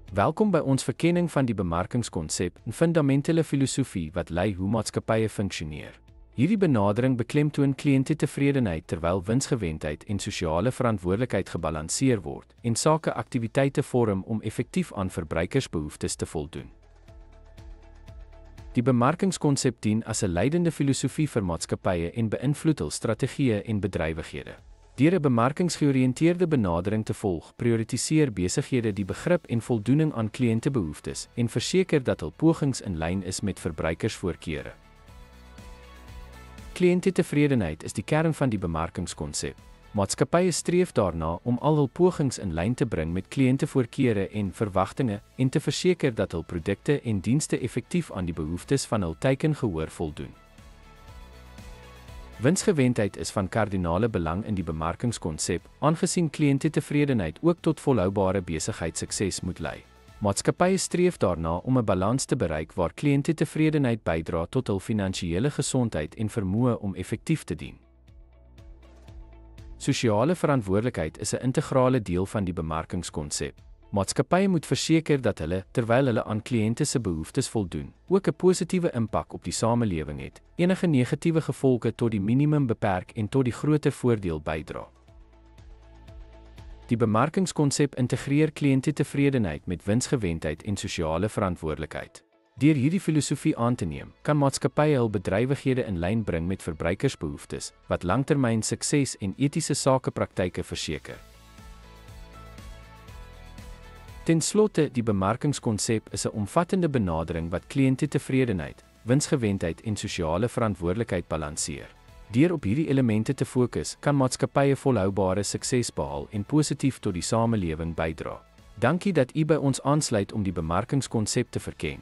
Welkom by ons verkenning van die bemarkingskonsep, 'n fundamentele filosofie wat lei hoe maatskappye funksioneer. Hierdie benadering beklemtoon kliëntetevredenheid terwyl winsgewendheid en sosiale verantwoordelikheid gebalanseer word en sake aktiwiteite vorm om effektief aan verbruikersbehoeftes te voldoen. Die bemarkingskonsep dien as 'n leidende filosofie vir maatskappye en beïnvloed hul strategieë en bedrywighede. Deur 'n bemarkingsgeoriënteerde benadering te volg, prioritiseer besighede die begrip en voldoening aan kliëntebehoeftes en verseker dat hul pogings in lyn is met verbruikersvoorkeure. Kliëntetevredenheid is die kern van die bemarkingskonsep. Maatskappye streef daarna om al hul pogings in lyn te bring met kliëntevoorkeure en verwagtinge en te verseker dat hul produkte en dienste effektief aan die behoeftes van hul teikengehoor voldoen. Winsgewendheid is van kardinale belang in die bemarkingskonsep, aangesien kliëntetevredenheid ook tot volhoubare besigheidssukses moet lei. Maatskappye streef daarna om 'n balans te bereik waar kliëntetevredenheid bydra tot hul finansiële gesondheid en vermoë om effektief te dien. Sosiale verantwoordelikheid is 'n integrale deel van die bemarkingskonsep. Maatskappye moet verseker dat hulle, terwyl hulle aan kliënte se behoeftes voldoen, ook 'n positiewe impak op die samelewing het, enige negatiewe gevolge tot die minimum beperk en tot die groter voordeel bydra. Die bemarkingskonsep integreer kliëntetevredenheid met winsgewendheid en sosiale verantwoordelikheid. Deur hierdie filosofie aan te neem, kan maatskappye hul bedrywighede in lyn bring met verbruikersbehoeftes, wat langtermyn sukses en etiese sakepraktyke verseker. Ten slotte, die bemarkingskonsep is 'n omvattende benadering wat kliëntetevredenheid, winsgewendheid en sosiale verantwoordelikheid balanseer. Deur op hierdie elemente te fokus, kan maatskappye volhoubare sukses behaal en positief tot die samelewing bydra. Dankie dat u by ons aansluit om die bemarkingskonsep te verken.